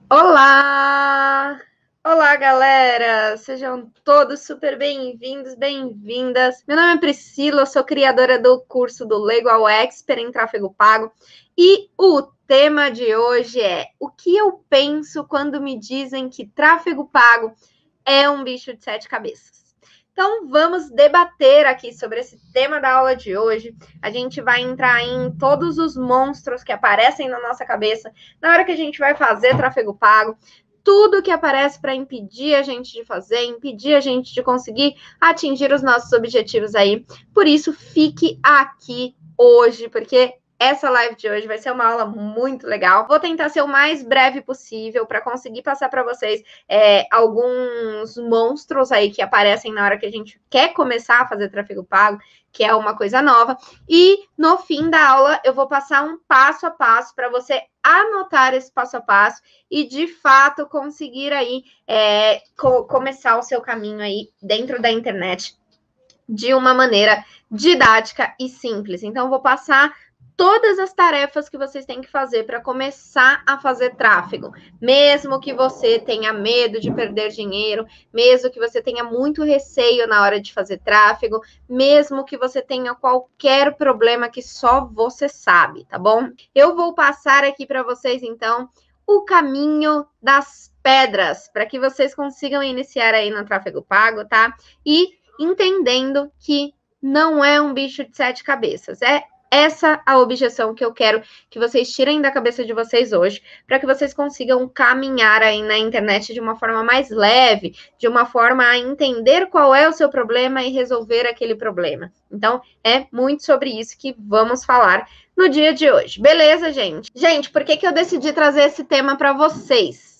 Olá! Olá, galera! Sejam todos super bem-vindos, bem-vindas. Meu nome é Priscila, eu sou criadora do curso do Legal Expert em Tráfego Pago e o tema de hoje é o que eu penso quando me dizem que tráfego pago é um bicho de sete cabeças. Então, vamos debater aqui sobre esse tema da aula de hoje. A gente vai entrar em todos os monstros que aparecem na nossa cabeça na hora que a gente vai fazer tráfego pago, tudo que aparece para impedir a gente de fazer, impedir a gente de conseguir atingir os nossos objetivos aí. Por isso, fique aqui hoje, porque essa live de hoje vai ser uma aula muito legal. Vou tentar ser o mais breve possível para conseguir passar para vocês alguns monstros aí que aparecem na hora que a gente quer começar a fazer tráfego pago, que é uma coisa nova. E no fim da aula eu vou passar um passo a passo para você anotar esse passo a passo e de fato conseguir aí começar o seu caminho aí dentro da internet de uma maneira didática e simples. Então, eu vou passar todas as tarefas que vocês têm que fazer para começar a fazer tráfego. Mesmo que você tenha medo de perder dinheiro, mesmo que você tenha muito receio na hora de fazer tráfego, mesmo que você tenha qualquer problema que só você sabe, tá bom? Eu vou passar aqui para vocês, então, o caminho das pedras, para que vocês consigam iniciar aí no tráfego pago, tá? E entendendo que não é um bicho de sete cabeças. É essa a objeção que eu quero que vocês tirem da cabeça de vocês hoje, para que vocês consigam caminhar aí na internet de uma forma mais leve, de uma forma a entender qual é o seu problema e resolver aquele problema. Então, é muito sobre isso que vamos falar no dia de hoje. Beleza, gente? Gente, por que eu decidi trazer esse tema para vocês?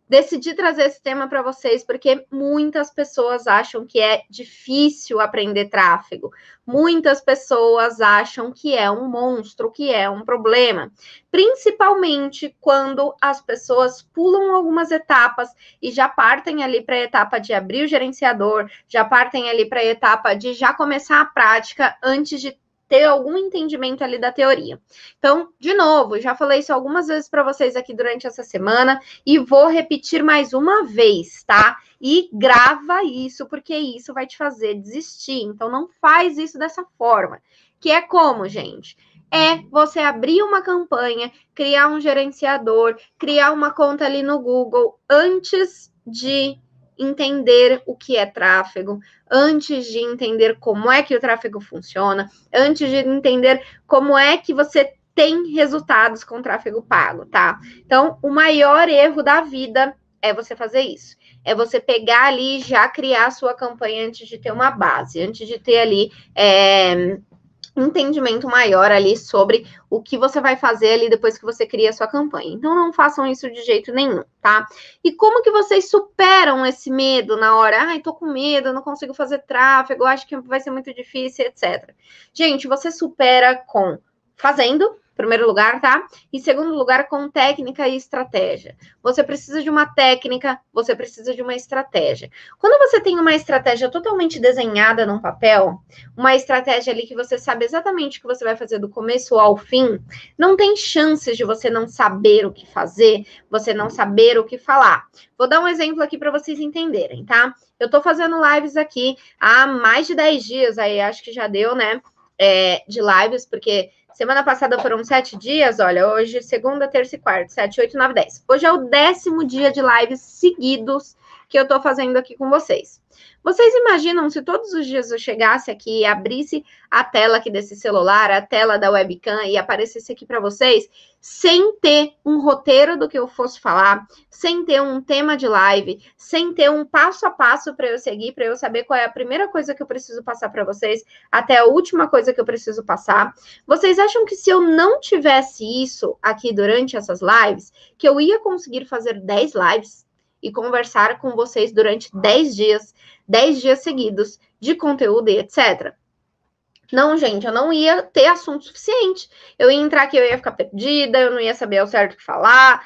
Decidi trazer esse tema para vocês porque muitas pessoas acham que é difícil aprender tráfego. Muitas pessoas acham que é um monstro, que é um problema. Principalmente quando as pessoas pulam algumas etapas e já partem ali para a etapa de abrir o gerenciador, já partem ali para a etapa de já começar a prática antes de ter algum entendimento ali da teoria. Então, de novo, já falei isso algumas vezes para vocês aqui durante essa semana e vou repetir mais uma vez, tá? E grava isso, porque isso vai te fazer desistir. Então, não faz isso dessa forma. Que é como, gente? É você abrir uma campanha, criar um gerenciador, criar uma conta ali no Google antes de entender o que é tráfego, antes de entender como é que o tráfego funciona, antes de entender como é que você tem resultados com tráfego pago, tá? Então, o maior erro da vida é você fazer isso. É você pegar ali e já criar a sua campanha antes de ter uma base, antes de ter ali entendimento maior ali sobre o que você vai fazer ali depois que você cria a sua campanha. Então, não façam isso de jeito nenhum, tá? E como que vocês superam esse medo na hora? Ai, tô com medo, não consigo fazer tráfego, acho que vai ser muito difícil, etc. Gente, você supera com fazendo, em primeiro lugar, tá? Em segundo lugar, com técnica e estratégia. Você precisa de uma técnica, você precisa de uma estratégia. Quando você tem uma estratégia totalmente desenhada num papel, uma estratégia ali que você sabe exatamente o que você vai fazer do começo ao fim, não tem chances de você não saber o que fazer, você não saber o que falar. Vou dar um exemplo aqui para vocês entenderem, tá? Eu tô fazendo lives aqui há mais de 10 dias, aí acho que já deu, né? De lives, porque semana passada foram 7 dias, olha, hoje segunda, terça e quarta, 7, 8, 9, 10. Hoje é o 10º dia de lives seguidos que eu tô fazendo aqui com vocês. Vocês imaginam se todos os dias eu chegasse aqui e abrisse a tela aqui desse celular, a tela da webcam e aparecesse aqui para vocês, sem ter um roteiro do que eu fosse falar, sem ter um tema de live, sem ter um passo a passo para eu seguir, para eu saber qual é a primeira coisa que eu preciso passar para vocês, até a última coisa que eu preciso passar. Vocês acham que se eu não tivesse isso aqui durante essas lives, que eu ia conseguir fazer 10 lives e conversar com vocês durante 10 dias seguidos de conteúdo e etc. Não, gente, eu não ia ter assunto suficiente. Eu ia entrar aqui, eu ia ficar perdida, eu não ia saber ao certo o que falar,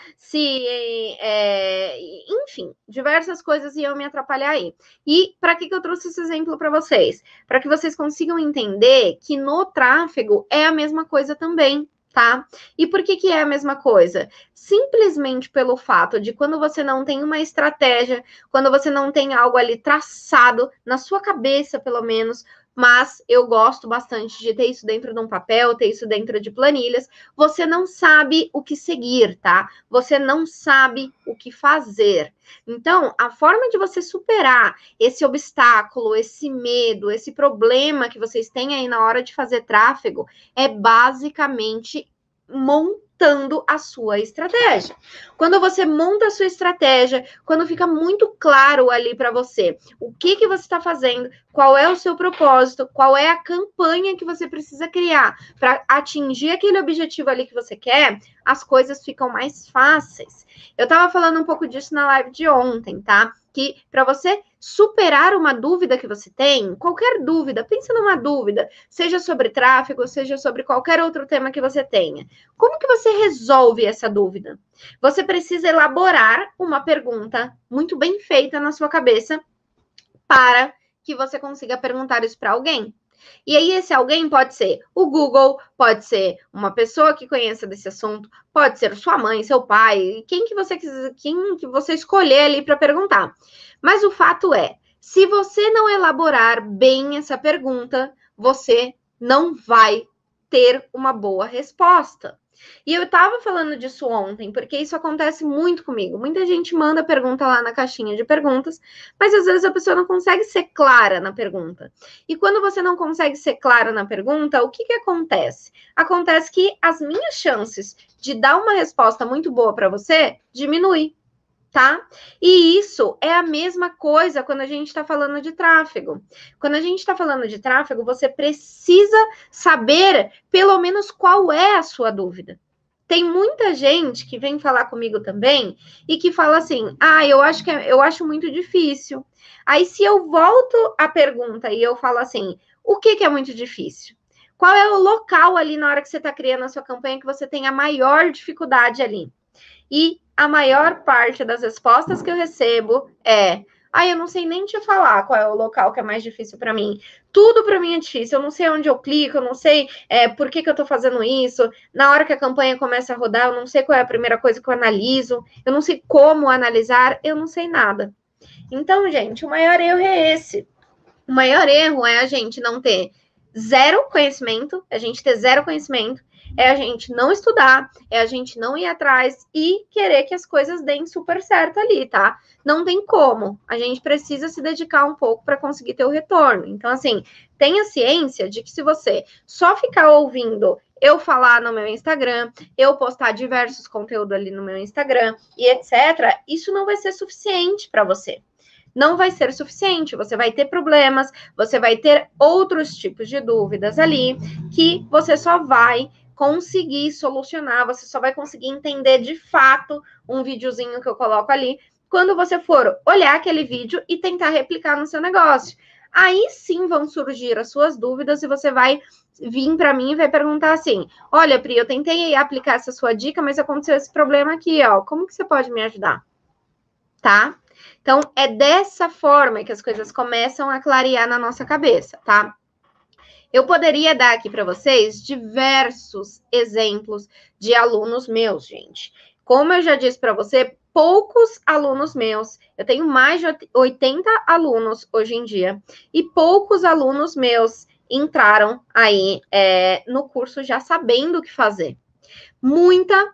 enfim, diversas coisas iam me atrapalhar aí. E para que eu trouxe esse exemplo para vocês? Para que vocês consigam entender que no tráfego é a mesma coisa também. tá? E por que é a mesma coisa? Simplesmente pelo fato de quando você não tem uma estratégia, quando você não tem algo ali traçado, na sua cabeça, pelo menos, mas eu gosto bastante de ter isso dentro de um papel, ter isso dentro de planilhas, você não sabe o que seguir, tá? Você não sabe o que fazer. Então, a forma de você superar esse obstáculo, esse medo, esse problema que vocês têm aí na hora de fazer tráfego é basicamente montando a sua estratégia. Quando você monta a sua estratégia, quando fica muito claro ali para você o que você está fazendo, qual é o seu propósito, qual é a campanha que você precisa criar para atingir aquele objetivo ali que você quer, as coisas ficam mais fáceis. Eu estava falando um pouco disso na live de ontem, tá? Que para você superar uma dúvida que você tem, qualquer dúvida, pensa numa dúvida, seja sobre tráfego, seja sobre qualquer outro tema que você tenha. Como que você resolve essa dúvida? Você precisa elaborar uma pergunta muito bem feita na sua cabeça para que você consiga perguntar isso para alguém. E aí, esse alguém pode ser o Google, pode ser uma pessoa que conheça desse assunto, pode ser sua mãe, seu pai, quem que você escolher ali para perguntar. Mas o fato é, se você não elaborar bem essa pergunta, você não vai ter uma boa resposta. E eu estava falando disso ontem, porque isso acontece muito comigo. Muita gente manda pergunta lá na caixinha de perguntas, mas às vezes a pessoa não consegue ser clara na pergunta. E quando você não consegue ser clara na pergunta, o que acontece? Acontece que as minhas chances de dar uma resposta muito boa para você diminui. Tá? E isso é a mesma coisa quando a gente está falando de tráfego. Quando a gente está falando de tráfego, você precisa saber pelo menos qual é a sua dúvida. Tem muita gente que vem falar comigo também e que fala assim: eu acho muito difícil. Aí, se eu volto a pergunta e eu falo assim: o que é muito difícil? Qual é o local ali na hora que você está criando a sua campanha que você tem a maior dificuldade ali? E a maior parte das respostas que eu recebo é: eu não sei nem te falar qual é o local que é mais difícil para mim. Tudo para mim é difícil. Eu não sei onde eu clico, eu não sei por que eu estou fazendo isso. Na hora que a campanha começa a rodar, eu não sei qual é a primeira coisa que eu analiso. Eu não sei como analisar, eu não sei nada. Então, gente, o maior erro é esse. O maior erro é a gente não ter zero conhecimento, a gente ter zero conhecimento, é a gente não estudar, é a gente não ir atrás e querer que as coisas deem super certo ali, tá? Não tem como. A gente precisa se dedicar um pouco para conseguir ter o retorno. Então, assim, tenha ciência de que se você só ficar ouvindo eu falar no meu Instagram, eu postar diversos conteúdos ali no meu Instagram e etc., isso não vai ser suficiente para você. Não vai ser suficiente, você vai ter problemas, você vai ter outros tipos de dúvidas ali que você só vai conseguir solucionar, você só vai conseguir entender de fato um videozinho que eu coloco ali quando você for olhar aquele vídeo e tentar replicar no seu negócio. Aí sim vão surgir as suas dúvidas e você vai vir para mim e vai perguntar assim: olha, Pri, eu tentei aplicar essa sua dica, mas aconteceu esse problema aqui, ó. Como que você pode me ajudar? Tá? Então, é dessa forma que as coisas começam a clarear na nossa cabeça, tá? Eu poderia dar aqui para vocês diversos exemplos de alunos meus, gente. Como eu já disse para você, poucos alunos meus, eu tenho mais de 80 alunos hoje em dia, e poucos alunos meus entraram aí no curso já sabendo o que fazer. Muita.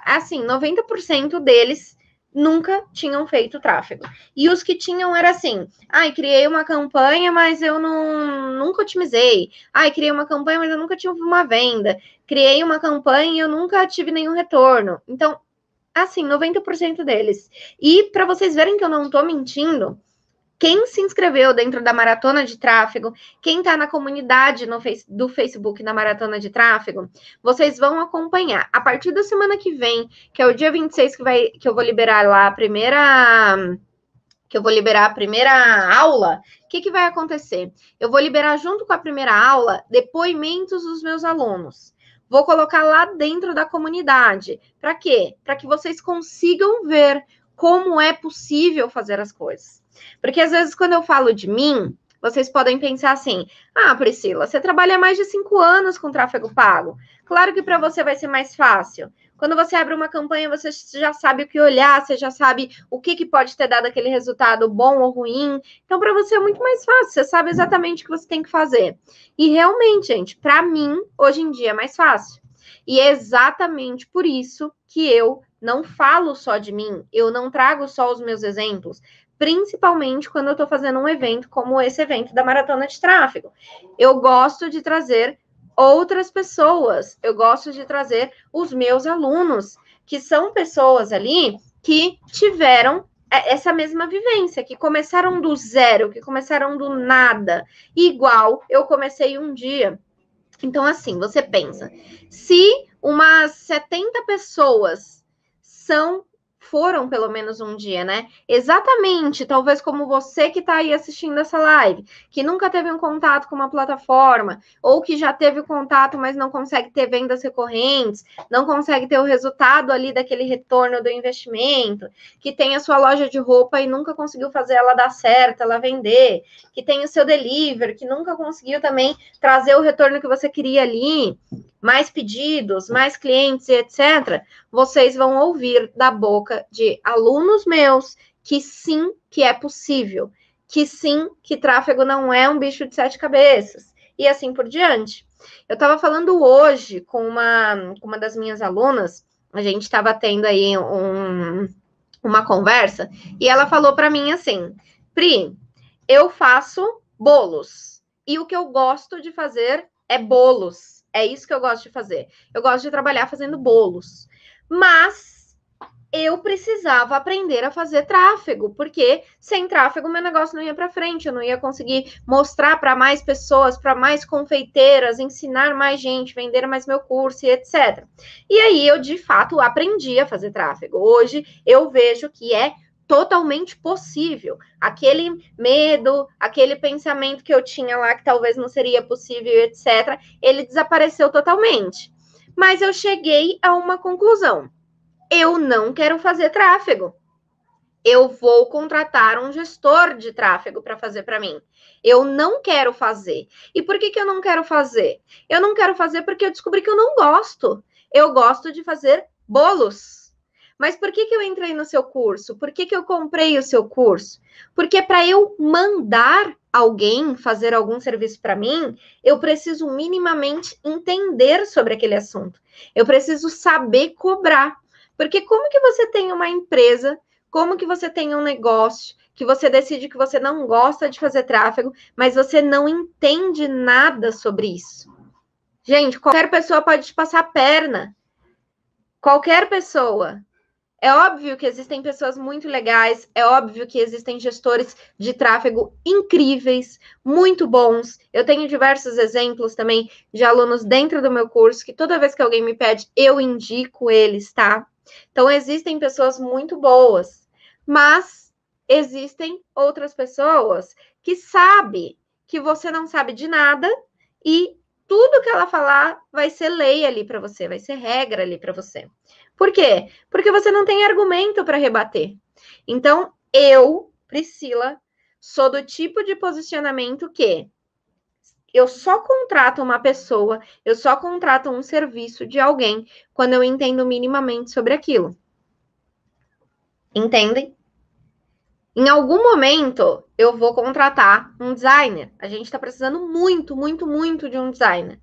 Assim, 90% deles nunca tinham feito tráfego. E os que tinham era assim: criei uma campanha, mas eu nunca otimizei. Criei uma campanha, mas eu nunca tive uma venda. Criei uma campanha e eu nunca tive nenhum retorno. Então, assim, 90% deles. E para vocês verem que eu não estou mentindo, quem se inscreveu dentro da Maratona de Tráfego, quem está na comunidade do Facebook da Maratona de Tráfego, vocês vão acompanhar. A partir da semana que vem, que é o dia 26, que eu vou liberar lá a primeira aula, o que vai acontecer? Eu vou liberar junto com a primeira aula depoimentos dos meus alunos. Vou colocar lá dentro da comunidade. Para quê? Para que vocês consigam ver como é possível fazer as coisas. Porque às vezes quando eu falo de mim, vocês podem pensar assim: ah, Priscila, você trabalha mais de 5 anos com tráfego pago. Claro que para você vai ser mais fácil. Quando você abre uma campanha, você já sabe o que olhar, você já sabe o que pode ter dado aquele resultado bom ou ruim. Então, para você é muito mais fácil, você sabe exatamente o que você tem que fazer. E realmente, gente, para mim, hoje em dia é mais fácil. E é exatamente por isso que eu não falo só de mim, eu não trago só os meus exemplos, principalmente quando eu estou fazendo um evento como esse evento da Maratona de Tráfego. Eu gosto de trazer outras pessoas, eu gosto de trazer os meus alunos, que são pessoas ali que tiveram essa mesma vivência, que começaram do zero, que começaram do nada, igual eu comecei um dia. Então, assim, você pensa, se umas 70 pessoas foram pelo menos um dia, né? Exatamente, talvez como você que está aí assistindo essa live, que nunca teve um contato com uma plataforma, ou que já teve contato, mas não consegue ter vendas recorrentes, não consegue ter o resultado ali daquele retorno do investimento, que tem a sua loja de roupa e nunca conseguiu fazer ela dar certo, ela vender, que tem o seu delivery, que nunca conseguiu também trazer o retorno que você queria ali, mais pedidos, mais clientes, etc., vocês vão ouvir da boca de alunos meus que sim, que é possível, que sim, que tráfego não é um bicho de 7 cabeças, e assim por diante. Eu estava falando hoje com uma das minhas alunas, a gente estava tendo aí uma conversa, e ela falou para mim assim: Pri, eu faço bolos, e o que eu gosto de fazer é bolos. É isso que eu gosto de fazer. Eu gosto de trabalhar fazendo bolos. Mas eu precisava aprender a fazer tráfego, porque sem tráfego meu negócio não ia para frente, eu não ia conseguir mostrar para mais pessoas, para mais confeiteiras, ensinar mais gente, vender mais meu curso e etc. E aí eu, de fato, aprendi a fazer tráfego. Hoje eu vejo que é totalmente possível. Aquele medo, aquele pensamento que eu tinha lá que talvez não seria possível, etc., ele desapareceu totalmente. Mas eu cheguei a uma conclusão: eu não quero fazer tráfego. Eu vou contratar um gestor de tráfego para fazer para mim. Eu não quero fazer. E por que eu não quero fazer? Eu não quero fazer porque eu descobri que eu não gosto. Eu gosto de fazer bolos. Mas por que eu entrei no seu curso? Por que eu comprei o seu curso? Porque para eu mandar alguém fazer algum serviço para mim, eu preciso minimamente entender sobre aquele assunto. Eu preciso saber cobrar. Porque como que você tem uma empresa, como que você tem um negócio, que você decide que você não gosta de fazer tráfego, mas você não entende nada sobre isso? Gente, qualquer pessoa pode te passar a perna. Qualquer pessoa. É óbvio que existem pessoas muito legais, é óbvio que existem gestores de tráfego incríveis, muito bons. Eu tenho diversos exemplos também de alunos dentro do meu curso, que toda vez que alguém me pede, eu indico eles, tá? Então, existem pessoas muito boas, mas existem outras pessoas que sabem que você não sabe de nada e tudo que ela falar vai ser lei ali para você, vai ser regra ali para você. Por quê? Porque você não tem argumento para rebater. Então, eu, Priscila, sou do tipo de posicionamento que eu só contrato uma pessoa, eu só contrato um serviço de alguém quando eu entendo minimamente sobre aquilo. Entendem? Em algum momento, eu vou contratar um designer. A gente está precisando muito, muito, muito de um designer.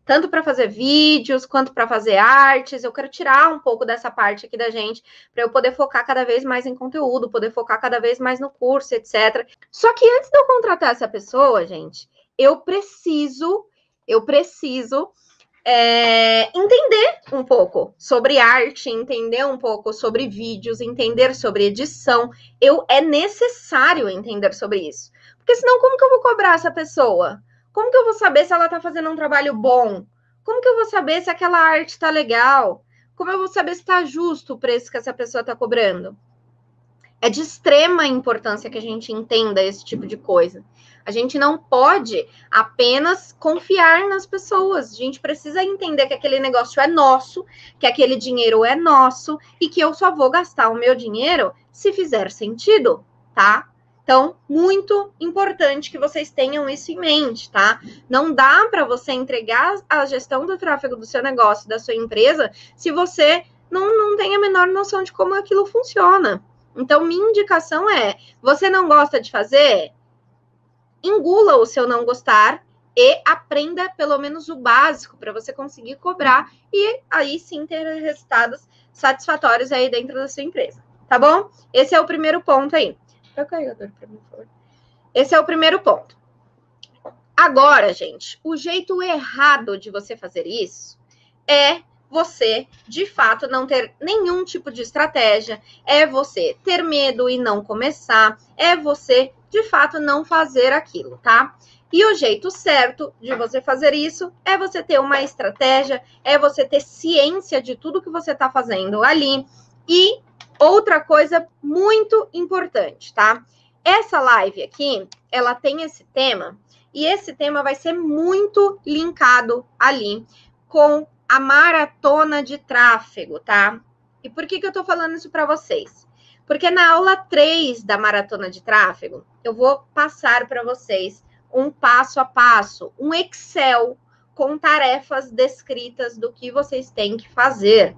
Tanto para fazer vídeos, quanto para fazer artes. Eu quero tirar um pouco dessa parte aqui da gente, para eu poder focar cada vez mais em conteúdo, poder focar cada vez mais no curso, etc. Só que antes de eu contratar essa pessoa, gente, eu preciso entender um pouco sobre arte, entender um pouco sobre vídeos, entender sobre edição. É necessário entender sobre isso. Porque senão, como que eu vou cobrar essa pessoa? Como que eu vou saber se ela está fazendo um trabalho bom? Como que eu vou saber se aquela arte está legal? Como eu vou saber se está justo o preço que essa pessoa está cobrando? É de extrema importância que a gente entenda esse tipo de coisa. A gente não pode apenas confiar nas pessoas. A gente precisa entender que aquele negócio é nosso, que aquele dinheiro é nosso e que eu só vou gastar o meu dinheiro se fizer sentido, tá? Então, muito importante que vocês tenham isso em mente, tá? Não dá para você entregar a gestão do tráfego do seu negócio, da sua empresa, se você não tem a menor noção de como aquilo funciona. Então, minha indicação é, você não gosta de fazer? Engula o seu não gostar e aprenda pelo menos o básico para você conseguir cobrar e aí sim ter resultados satisfatórios aí dentro da sua empresa, tá bom? Esse é o primeiro ponto aí. Pega o carregador para mim, por favor. Esse é o primeiro ponto. Agora, gente, o jeito errado de você fazer isso é você, de fato, não ter nenhum tipo de estratégia, é você ter medo e não começar, é você, de fato, não fazer aquilo, tá? E o jeito certo de você fazer isso é você ter uma estratégia, é você ter ciência de tudo que você está fazendo ali. E outra coisa muito importante, tá? Essa live aqui, ela tem esse tema, e esse tema vai ser muito linkado ali com a maratona de tráfego, tá? E por que eu tô falando isso para vocês? Porque na aula 3 da maratona de tráfego, eu vou passar para vocês um passo a passo, um Excel com tarefas descritas do que vocês têm que fazer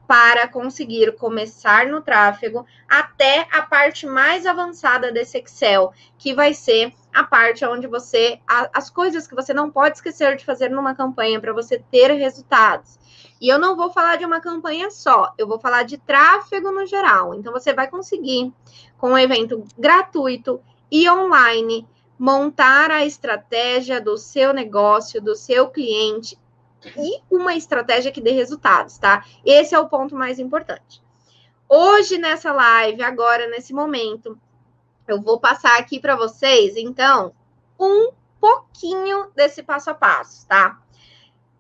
para conseguir começar no tráfego até a parte mais avançada desse Excel, que vai ser a parte onde você, as coisas que você não pode esquecer de fazer numa campanha para você ter resultados. E eu não vou falar de uma campanha só, eu vou falar de tráfego no geral. Então, você vai conseguir, com um evento gratuito e online, montar a estratégia do seu negócio, do seu cliente, e uma estratégia que dê resultados, tá? Esse é o ponto mais importante. Hoje, nessa live, agora, nesse momento, eu vou passar aqui para vocês, então, um pouquinho desse passo a passo, tá?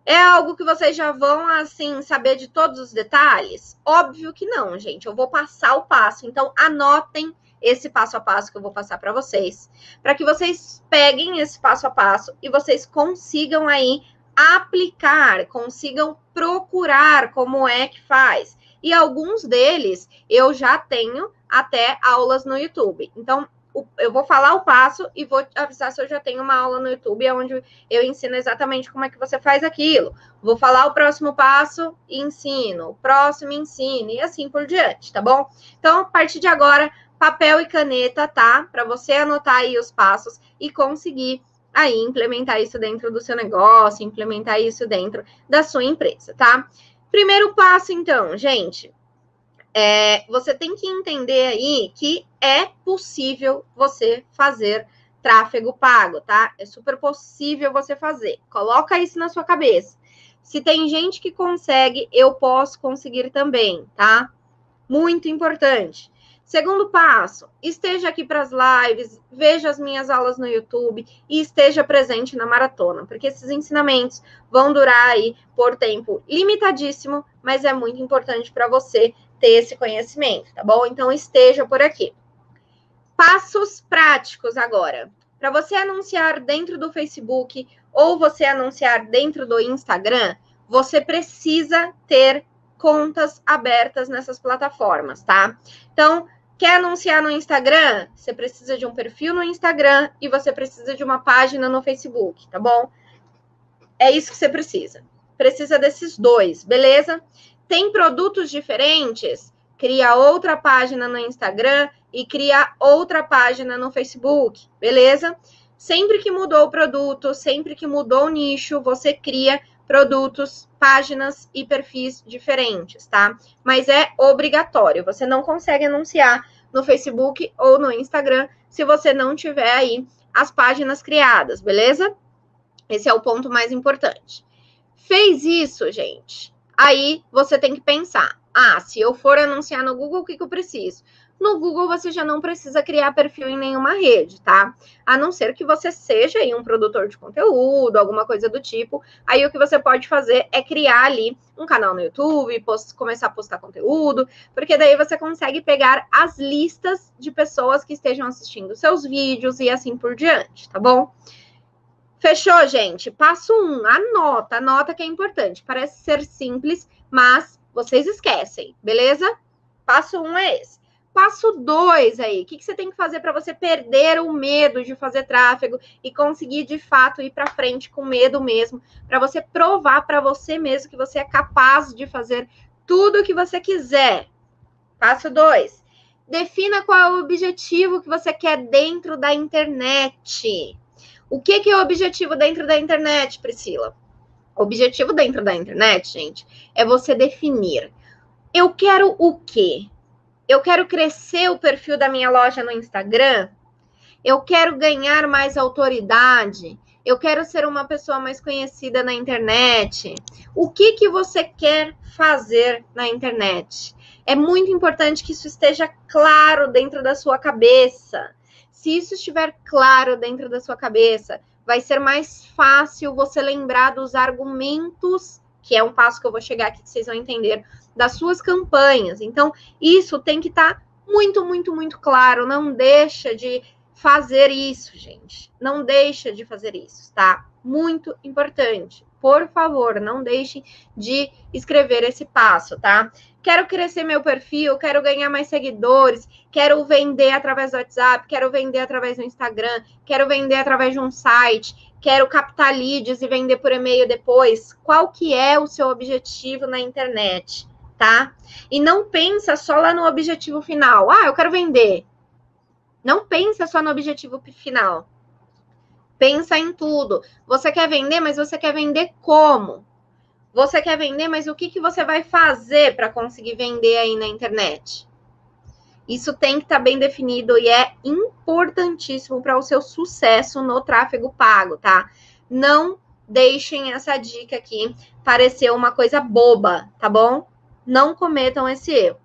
É algo que vocês já vão, assim, saber de todos os detalhes? Óbvio que não, gente. Eu vou passar o passo, então anotem esse passo a passo que eu vou passar para vocês, para que vocês peguem esse passo a passo e vocês consigam aí aplicar, consigam procurar como é que faz. E alguns deles eu já tenho até aulas no YouTube. Então, eu vou falar o passo e vou avisar se eu já tenho uma aula no YouTube onde eu ensino exatamente como é que você faz aquilo. Vou falar o próximo passo e ensino, o próximo ensino e assim por diante, tá bom? Então, a partir de agora, papel e caneta, tá? Para você anotar aí os passos e conseguir aí implementar isso dentro do seu negócio, implementar isso dentro da sua empresa, tá? Primeiro passo, então, gente, você tem que entender aí que é possível você fazer tráfego pago, tá? É super possível você fazer. Coloca isso na sua cabeça. Se tem gente que consegue, eu posso conseguir também, tá? Muito importante. Segundo passo, esteja aqui para as lives, veja as minhas aulas no YouTube e esteja presente na maratona, porque esses ensinamentos vão durar aí por tempo limitadíssimo, mas é muito importante para você ter esse conhecimento, tá bom? Então, esteja por aqui. Passos práticos agora. Para você anunciar dentro do Facebook ou você anunciar dentro do Instagram, você precisa ter contas abertas nessas plataformas, tá? Então, quer anunciar no Instagram? Você precisa de um perfil no Instagram e você precisa de uma página no Facebook, tá bom? É isso que você precisa. Precisa desses dois, beleza? Tem produtos diferentes? Cria outra página no Instagram e cria outra página no Facebook, beleza? Sempre que mudou o produto, sempre que mudou o nicho, você cria produtos, páginas e perfis diferentes, tá? Mas é obrigatório, você não consegue anunciar no Facebook ou no Instagram se você não tiver aí as páginas criadas, beleza? Esse é o ponto mais importante. Fez isso, gente? Aí você tem que pensar, se eu for anunciar no Google, o que eu preciso? No Google, você já não precisa criar perfil em nenhuma rede, tá? A não ser que você seja aí um produtor de conteúdo, alguma coisa do tipo. Aí o que você pode fazer é criar ali um canal no YouTube, começar a postar conteúdo, porque daí você consegue pegar as listas de pessoas que estejam assistindo seus vídeos e assim por diante, tá bom? Fechou, gente? Passo 1, anota que é importante. Parece ser simples, mas vocês esquecem, beleza? Passo 1 é esse. Passo 2 aí, o que você tem que fazer para você perder o medo de fazer tráfego e conseguir, de fato, ir para frente com medo mesmo, para você provar para você mesmo que você é capaz de fazer tudo o que você quiser. Passo 2, defina qual é o objetivo que você quer dentro da internet. O que é o objetivo dentro da internet, Priscila? O objetivo dentro da internet, gente, é você definir. Eu quero o quê? Eu quero crescer o perfil da minha loja no Instagram? Eu quero ganhar mais autoridade? Eu quero ser uma pessoa mais conhecida na internet? O que você quer fazer na internet? É muito importante que isso esteja claro dentro da sua cabeça. Se isso estiver claro dentro da sua cabeça, vai ser mais fácil você lembrar dos argumentos, que é um passo que eu vou chegar aqui que vocês vão entender, das suas campanhas. Então, isso tem que estar muito, muito, muito claro. Não deixa de fazer isso, gente. Não deixa de fazer isso, tá? Muito importante. Por favor, não deixem de escrever esse passo, tá? Quero crescer meu perfil, quero ganhar mais seguidores, quero vender através do WhatsApp, quero vender através do Instagram, quero vender através de um site, quero captar leads e vender por e-mail depois. Qual que é o seu objetivo na internet? Tá? E não pensa só lá no objetivo final. Ah, eu quero vender. Não pensa só no objetivo final. Pensa em tudo. Você quer vender, mas você quer vender como? Você quer vender, mas o que você vai fazer para conseguir vender aí na internet? Isso tem que estar bem definido e é importantíssimo para o seu sucesso no tráfego pago, tá? Não deixem essa dica aqui parecer uma coisa boba, tá bom? Não cometam esse erro.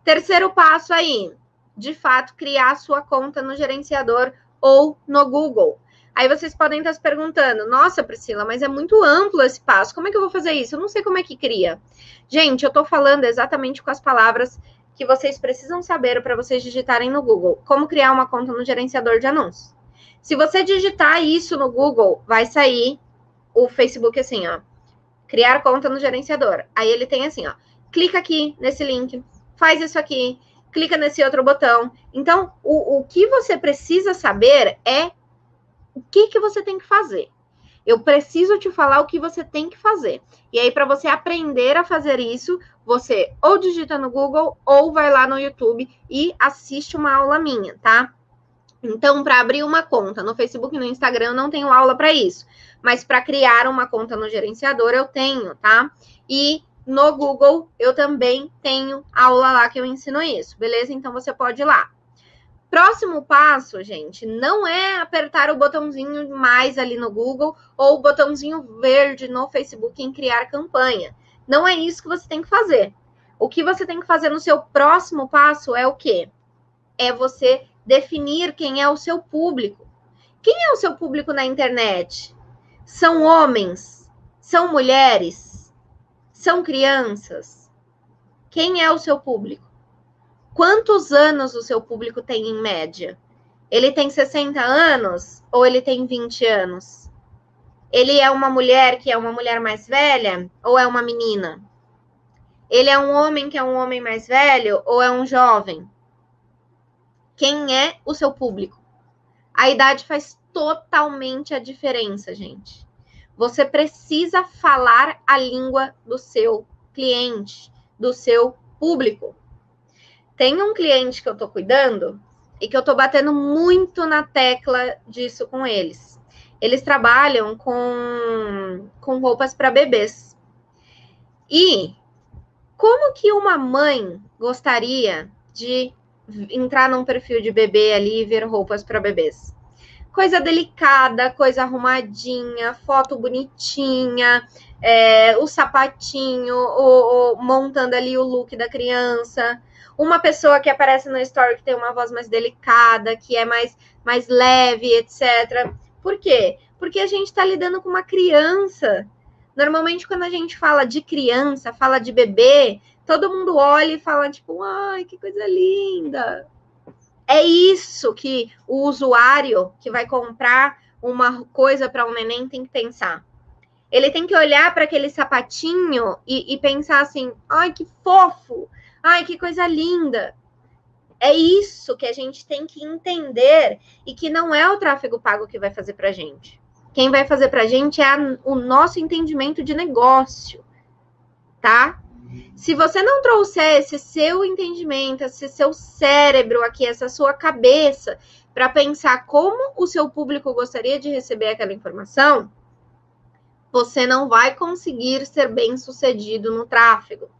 Terceiro passo aí, de fato, criar a sua conta no gerenciador ou no Google. Aí vocês podem estar se perguntando, nossa, Priscila, mas é muito amplo esse passo, como é que eu vou fazer isso? Eu não sei como é que cria. Gente, eu estou falando exatamente com as palavras que vocês precisam saber para vocês digitarem no Google. Como criar uma conta no gerenciador de anúncios. Se você digitar isso no Google, vai sair o Facebook assim, ó. Criar conta no gerenciador. Aí ele tem assim, ó. Clica aqui nesse link, faz isso aqui, clica nesse outro botão. Então, o que você precisa saber é o que você tem que fazer. Eu preciso te falar o que você tem que fazer. E aí, para você aprender a fazer isso, você ou digita no Google ou vai lá no YouTube e assiste uma aula minha, tá? Então, para abrir uma conta no Facebook e no Instagram, eu não tenho aula para isso. Mas para criar uma conta no gerenciador, eu tenho, tá? E no Google, eu também tenho aula lá que eu ensino isso, beleza? Então, você pode ir lá. Próximo passo, gente, não é apertar o botãozinho mais ali no Google ou o botãozinho verde no Facebook em criar campanha. Não é isso que você tem que fazer. O que você tem que fazer no seu próximo passo é o quê? É você definir quem é o seu público. Quem é o seu público na internet? São homens? São mulheres? São crianças? Quem é o seu público? Quantos anos o seu público tem em média? Ele tem 60 anos ou ele tem 20 anos? Ele é uma mulher que é uma mulher mais velha ou é uma menina? Ele é um homem que é um homem mais velho ou é um jovem? Quem é o seu público? A idade faz totalmente a diferença, gente. Você precisa falar a língua do seu cliente, do seu público. Tem um cliente que eu tô cuidando e que eu tô batendo muito na tecla disso com eles. Eles trabalham com roupas para bebês. E como que uma mãe gostaria de entrar num perfil de bebê ali e ver roupas para bebês? Coisa delicada, coisa arrumadinha, foto bonitinha, o sapatinho, montando ali o look da criança. Uma pessoa que aparece no story que tem uma voz mais delicada, que é mais leve, etc. Por quê? Porque a gente está lidando com uma criança. Normalmente, quando a gente fala de criança, fala de bebê, todo mundo olha e fala, tipo, ai, que coisa linda. É isso que o usuário que vai comprar uma coisa para um neném tem que pensar. Ele tem que olhar para aquele sapatinho e pensar assim, ai, que fofo, ai, que coisa linda. É isso que a gente tem que entender e que não é o tráfego pago que vai fazer pra gente. Quem vai fazer pra gente é o nosso entendimento de negócio, tá? Se você não trouxer esse seu entendimento, esse seu cérebro aqui, essa sua cabeça, para pensar como o seu público gostaria de receber aquela informação, você não vai conseguir ser bem sucedido no tráfego.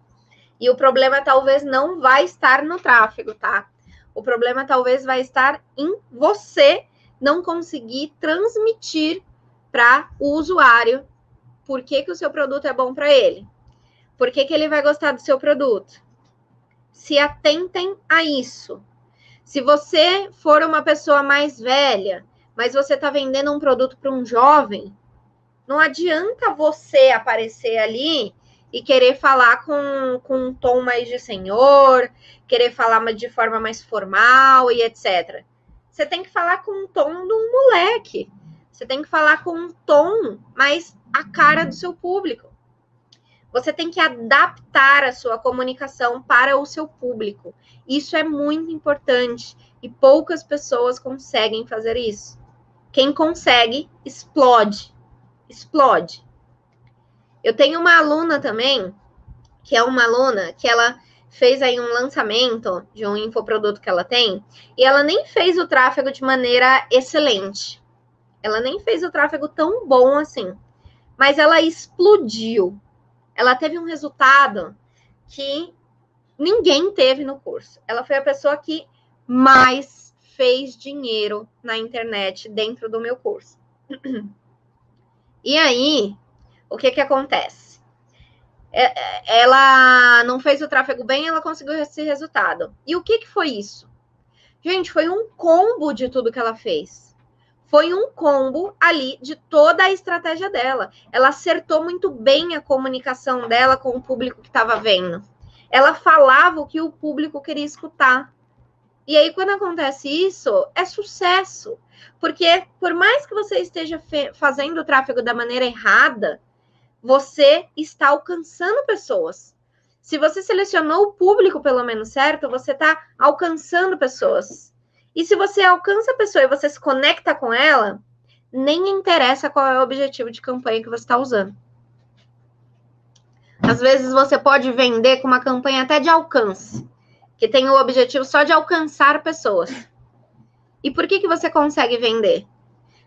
E o problema talvez não vai estar no tráfego, tá? O problema talvez vai estar em você não conseguir transmitir para o usuário por que o seu produto é bom para ele. Por que ele vai gostar do seu produto? Se atentem a isso. Se você for uma pessoa mais velha, mas você está vendendo um produto para um jovem, não adianta você aparecer ali e querer falar com um tom mais de senhor, querer falar de forma mais formal e etc. Você tem que falar com um tom de um moleque. Você tem que falar com um tom mais a cara do seu público. Você tem que adaptar a sua comunicação para o seu público. Isso é muito importante e poucas pessoas conseguem fazer isso. Quem consegue, explode. Explode. Eu tenho uma aluna também, que é uma aluna que ela fez aí um lançamento de um infoproduto que ela tem, e ela nem fez o tráfego de maneira excelente. Ela nem fez o tráfego tão bom assim. Mas ela explodiu. Ela teve um resultado que ninguém teve no curso. Ela foi a pessoa que mais fez dinheiro na internet dentro do meu curso. E aí, o que acontece? Ela não fez o tráfego bem, ela conseguiu esse resultado. E o que foi isso? Gente, foi um combo de tudo que ela fez. Foi um combo ali de toda a estratégia dela. Ela acertou muito bem a comunicação dela com o público que estava vendo. Ela falava o que o público queria escutar. E aí, quando acontece isso, é sucesso. Porque por mais que você esteja fazendo o tráfego da maneira errada, você está alcançando pessoas. Se você selecionou o público pelo menos certo, você está alcançando pessoas. E se você alcança a pessoa e você se conecta com ela, nem interessa qual é o objetivo de campanha que você está usando. Às vezes você pode vender com uma campanha até de alcance, que tem o objetivo só de alcançar pessoas. E por que você consegue vender?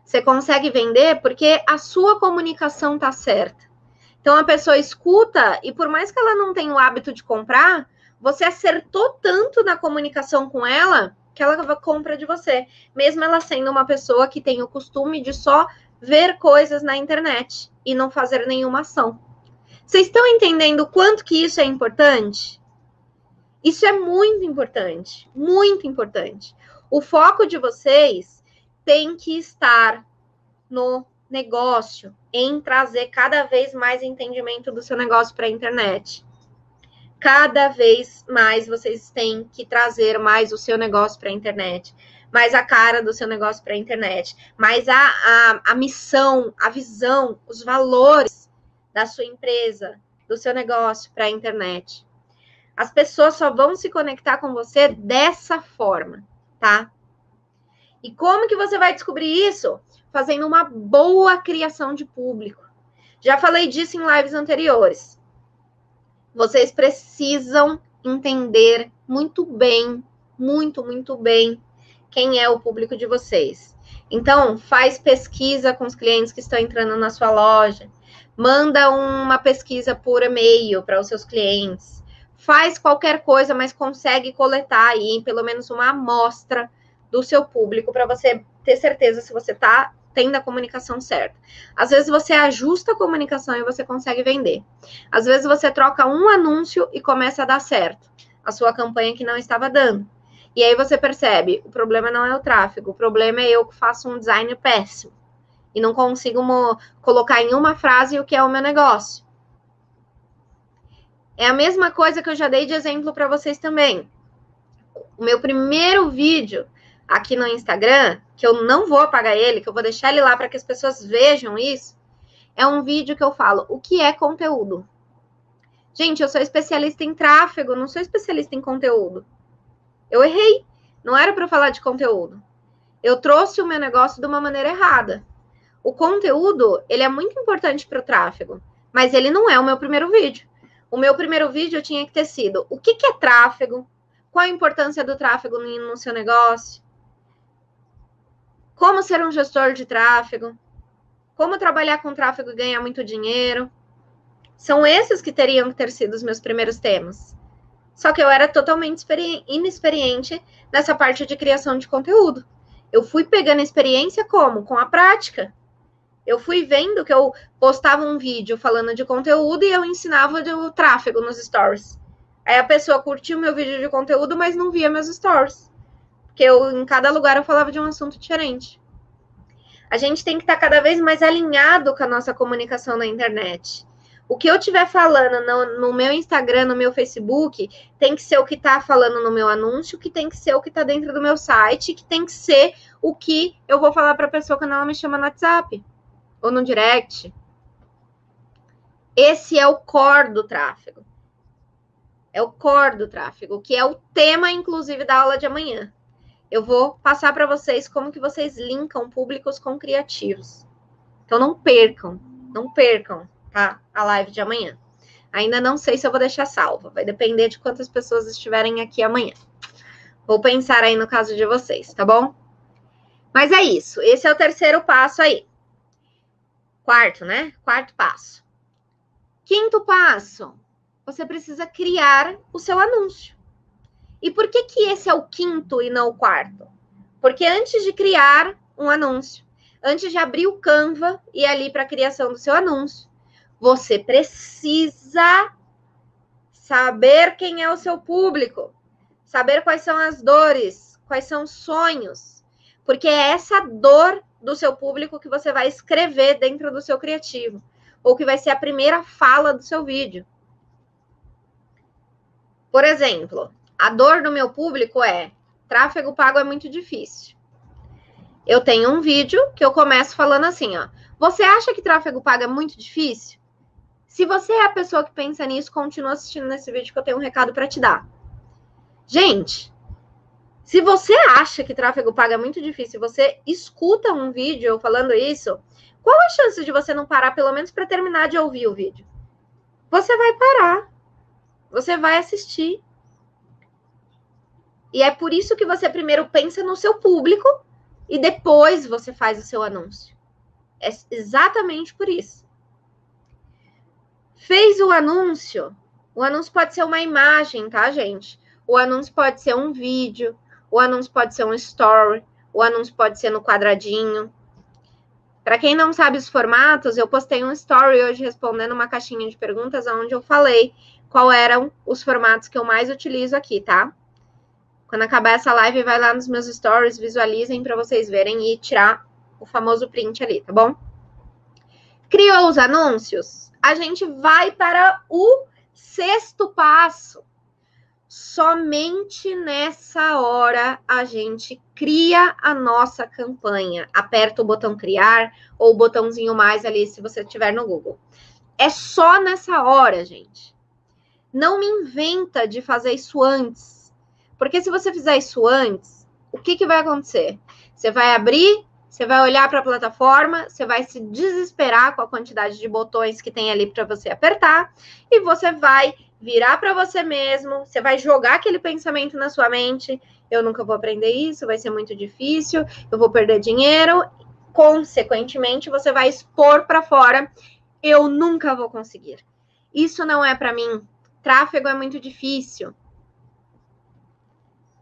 Você consegue vender porque a sua comunicação está certa. Então a pessoa escuta e por mais que ela não tenha o hábito de comprar, você acertou tanto na comunicação com ela que ela compra de você, mesmo ela sendo uma pessoa que tem o costume de só ver coisas na internet e não fazer nenhuma ação. Vocês estão entendendo o quanto que isso é importante? Isso é muito importante, muito importante. O foco de vocês tem que estar no negócio, em trazer cada vez mais entendimento do seu negócio para a internet. Cada vez mais vocês têm que trazer mais o seu negócio para a internet, mais a cara do seu negócio para a internet, mais a missão, a visão, os valores da sua empresa, do seu negócio para a internet. As pessoas só vão se conectar com você dessa forma, tá? E como que você vai descobrir isso? Fazendo uma boa criação de público. Já falei disso em lives anteriores. Vocês precisam entender muito bem, muito bem quem é o público de vocês. Então, faz pesquisa com os clientes que estão entrando na sua loja. Manda uma pesquisa por e-mail para os seus clientes. Faz qualquer coisa, mas consegue coletar aí pelo menos uma amostra do seu público para você ter certeza se você está tendo a comunicação certa. Às vezes você ajusta a comunicação e você consegue vender. Às vezes você troca um anúncio e começa a dar certo a sua campanha que não estava dando. E aí você percebe, o problema não é o tráfego, o problema é eu que faço um design péssimo e não consigo colocar em uma frase o que é o meu negócio. É a mesma coisa que eu já dei de exemplo para vocês também. O meu primeiro vídeo aqui no Instagram, que eu não vou apagar ele, que eu vou deixar ele lá para que as pessoas vejam isso, é um vídeo que eu falo o que é conteúdo. Gente, eu sou especialista em tráfego, não sou especialista em conteúdo. Eu errei. Não era para falar de conteúdo. Eu trouxe o meu negócio de uma maneira errada. O conteúdo, ele é muito importante para o tráfego, mas ele não é o meu primeiro vídeo. O meu primeiro vídeo tinha que ter sido o que é tráfego, qual a importância do tráfego no seu negócio, como ser um gestor de tráfego, como trabalhar com tráfego e ganhar muito dinheiro. São esses que teriam que ter sido os meus primeiros temas. Só que eu era totalmente inexperiente nessa parte de criação de conteúdo. Eu fui pegando experiência como? Com a prática. Eu fui vendo que eu postava um vídeo falando de conteúdo e eu ensinava o tráfego nos stories. Aí a pessoa curtiu meu vídeo de conteúdo, mas não via meus stories. Porque em cada lugar eu falava de um assunto diferente. A gente tem que estar cada vez mais alinhado com a nossa comunicação na internet. O que eu estiver falando no meu Instagram, no meu Facebook, tem que ser o que está falando no meu anúncio, que tem que ser o que está dentro do meu site, que tem que ser o que eu vou falar para a pessoa quando ela me chama no WhatsApp ou no direct. Esse é o core do tráfego. É o core do tráfego, que é o tema, inclusive, da aula de amanhã. Eu vou passar para vocês como que vocês linkam públicos com criativos. Então, não percam, tá? A live de amanhã. Ainda não sei se eu vou deixar salva. Vai depender de quantas pessoas estiverem aqui amanhã. Vou pensar aí no caso de vocês, tá bom? Mas é isso. Esse é o terceiro passo aí. Quarto, né? Quarto passo. Quinto passo. Você precisa criar o seu anúncio. E por que esse é o quinto e não o quarto? Porque antes de criar um anúncio, antes de abrir o Canva e ir ali para a criação do seu anúncio, você precisa saber quem é o seu público, saber quais são as dores, quais são os sonhos, porque é essa dor do seu público que você vai escrever dentro do seu criativo, ou que vai ser a primeira fala do seu vídeo. Por exemplo, a dor do meu público é: tráfego pago é muito difícil. Eu tenho um vídeo que eu começo falando assim, ó. Você acha que tráfego pago é muito difícil? Se você é a pessoa que pensa nisso, continua assistindo nesse vídeo que eu tenho um recado para te dar. Gente, se você acha que tráfego pago é muito difícil, você escuta um vídeo eu falando isso, qual a chance de você não parar pelo menos para terminar de ouvir o vídeo? Você vai parar. Você vai assistir. E é por isso que você primeiro pensa no seu público e depois você faz o seu anúncio. É exatamente por isso. Fez o anúncio pode ser uma imagem, tá, gente? O anúncio pode ser um vídeo, o anúncio pode ser um story, o anúncio pode ser no quadradinho. Para quem não sabe os formatos, eu postei um story hoje respondendo uma caixinha de perguntas onde eu falei qual eram os formatos que eu mais utilizo aqui, tá? Quando acabar essa live, vai lá nos meus stories, visualizem para vocês verem e tirar o famoso print ali, tá bom? Criou os anúncios? A gente vai para o sexto passo. Somente nessa hora a gente cria a nossa campanha. Aperta o botão criar ou o botãozinho mais ali se você estiver no Google. É só nessa hora, gente. Não me inventa de fazer isso antes. Porque se você fizer isso antes, o que vai acontecer? Você vai abrir, você vai olhar para a plataforma, você vai se desesperar com a quantidade de botões que tem ali para você apertar e você vai virar para você mesmo, você vai jogar aquele pensamento na sua mente: eu nunca vou aprender isso, vai ser muito difícil, eu vou perder dinheiro. Consequentemente, você vai expor para fora: eu nunca vou conseguir. Isso não é para mim. Tráfego é muito difícil.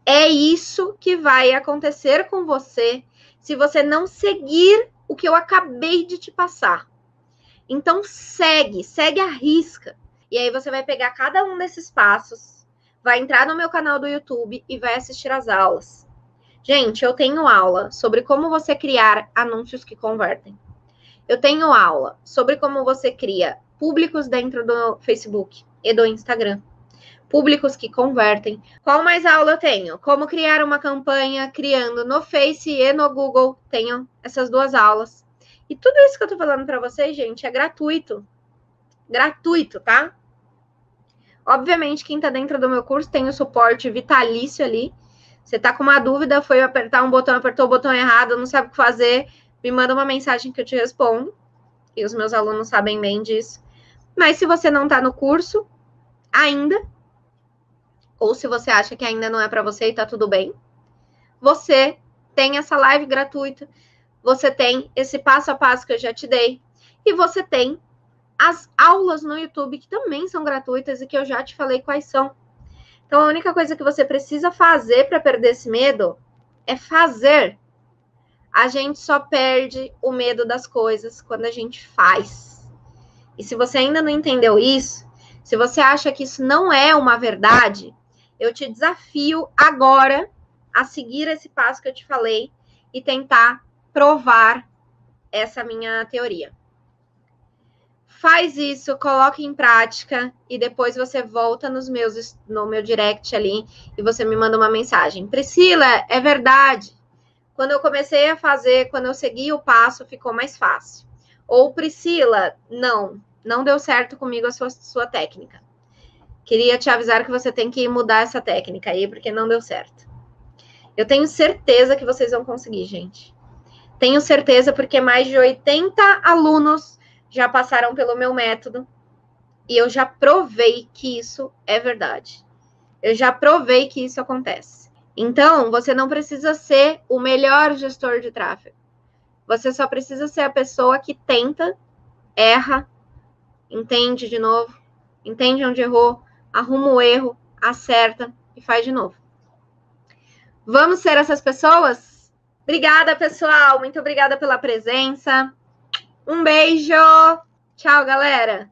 É isso que vai acontecer com você se você não seguir o que eu acabei de te passar. Então, segue a risca. E aí você vai pegar cada um desses passos, vai entrar no meu canal do YouTube e vai assistir as aulas. Gente, eu tenho aula sobre como você criar anúncios que convertem. Eu tenho aula sobre como você cria públicos dentro do Facebook e do Instagram. Públicos que convertem. Qual mais aula eu tenho? Como criar uma campanha criando no Face e no Google. Tenho essas duas aulas. E tudo isso que eu tô falando para vocês, gente, é gratuito. Gratuito, tá? Obviamente, quem tá dentro do meu curso tem o suporte vitalício ali. Você tá com uma dúvida, foi apertar um botão, apertou o botão errado, não sabe o que fazer, me manda uma mensagem que eu te respondo. E os meus alunos sabem bem disso. Mas se você não tá no curso ainda, ou se você acha que ainda não é para você e tá tudo bem, você tem essa live gratuita, você tem esse passo a passo que eu já te dei, e você tem as aulas no YouTube que também são gratuitas e que eu já te falei quais são. Então, a única coisa que você precisa fazer para perder esse medo é fazer. A gente só perde o medo das coisas quando a gente faz. E se você ainda não entendeu isso, se você acha que isso não é uma verdade, eu te desafio agora a seguir esse passo que eu te falei e tentar provar essa minha teoria. Faz isso, coloque em prática e depois você volta no meu direct ali e você me manda uma mensagem. Priscila, é verdade. Quando eu comecei a fazer, quando eu segui o passo, ficou mais fácil. Ou Priscila, não deu certo comigo a sua técnica. Queria te avisar que você tem que mudar essa técnica aí, porque não deu certo. Eu tenho certeza que vocês vão conseguir, gente. Tenho certeza porque mais de 80 alunos já passaram pelo meu método e eu já provei que isso é verdade. Eu já provei que isso acontece. Então, você não precisa ser o melhor gestor de tráfego. Você só precisa ser a pessoa que tenta, erra, entende de novo, entende onde errou, arruma o erro, acerta e faz de novo. Vamos ser essas pessoas? Obrigada, pessoal. Muito obrigada pela presença. Um beijo. Tchau, galera.